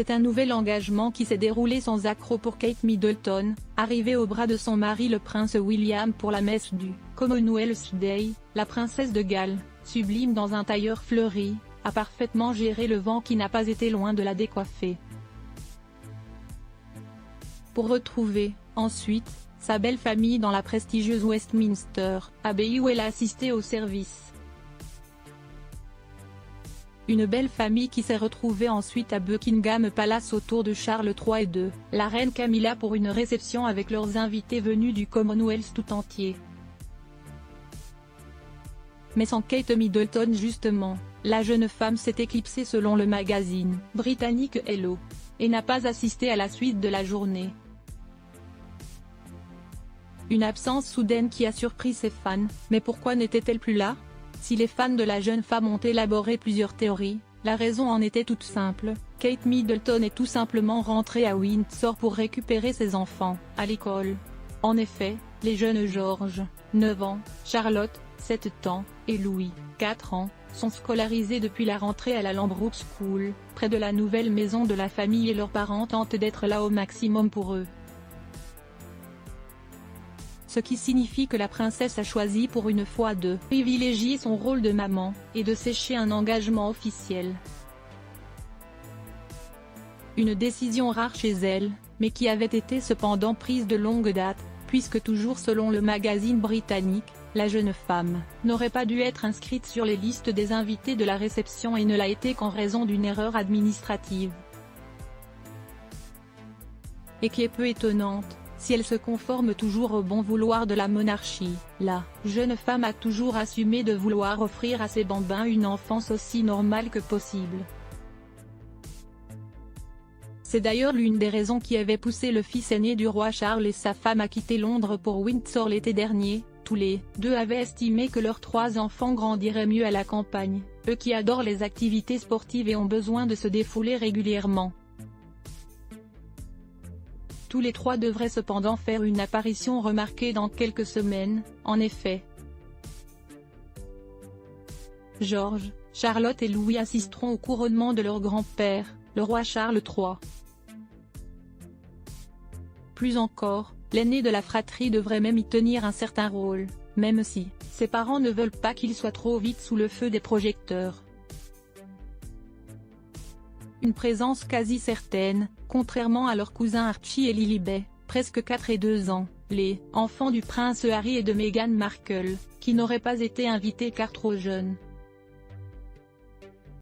C'est un nouvel engagement qui s'est déroulé sans accroc pour Kate Middleton, arrivée au bras de son mari le prince William pour la messe du Commonwealth Day. La princesse de Galles, sublime dans un tailleur fleuri, a parfaitement géré le vent qui n'a pas été loin de la décoiffer. Pour retrouver, ensuite, sa belle famille dans la prestigieuse Westminster Abbey où elle a assisté au service. Une belle famille qui s'est retrouvée ensuite à Buckingham Palace autour de Charles III et de la reine Camilla pour une réception avec leurs invités venus du Commonwealth tout entier. Mais sans Kate Middleton justement, la jeune femme s'est éclipsée selon le magazine britannique Hello, et n'a pas assisté à la suite de la journée. Une absence soudaine qui a surpris ses fans, mais pourquoi n'était-elle plus là? Si les fans de la jeune femme ont élaboré plusieurs théories, la raison en était toute simple, Kate Middleton est tout simplement rentrée à Windsor pour récupérer ses enfants, à l'école. En effet, les jeunes George, 9 ans, Charlotte, 7 ans, et Louis, 4 ans, sont scolarisés depuis la rentrée à la Lambrook School, près de la nouvelle maison de la famille et leurs parents tentent d'être là au maximum pour eux. Ce qui signifie que la princesse a choisi pour une fois de privilégier son rôle de maman, et de sécher un engagement officiel. Une décision rare chez elle, mais qui avait été cependant prise de longue date, puisque toujours selon le magazine britannique, la jeune femme n'aurait pas dû être inscrite sur les listes des invités de la réception et ne l'a été qu'en raison d'une erreur administrative. Et qui est peu étonnante, si elle se conforme toujours au bon vouloir de la monarchie. La jeune femme a toujours assumé de vouloir offrir à ses bambins une enfance aussi normale que possible. C'est d'ailleurs l'une des raisons qui avait poussé le fils aîné du roi Charles et sa femme à quitter Londres pour Windsor l'été dernier. Tous les deux avaient estimé que leurs 3 enfants grandiraient mieux à la campagne, eux qui adorent les activités sportives et ont besoin de se défouler régulièrement. Tous les 3 devraient cependant faire une apparition remarquée dans quelques semaines, en effet. George, Charlotte et Louis assisteront au couronnement de leur grand-père, le roi Charles III. Plus encore, l'aîné de la fratrie devrait même y tenir un certain rôle, même si ses parents ne veulent pas qu'il soit trop vite sous le feu des projecteurs. Une présence quasi certaine, contrairement à leurs cousins Archie et Lilibet, presque 4 et 2 ans, les enfants du prince Harry et de Meghan Markle, qui n'auraient pas été invités car trop jeunes.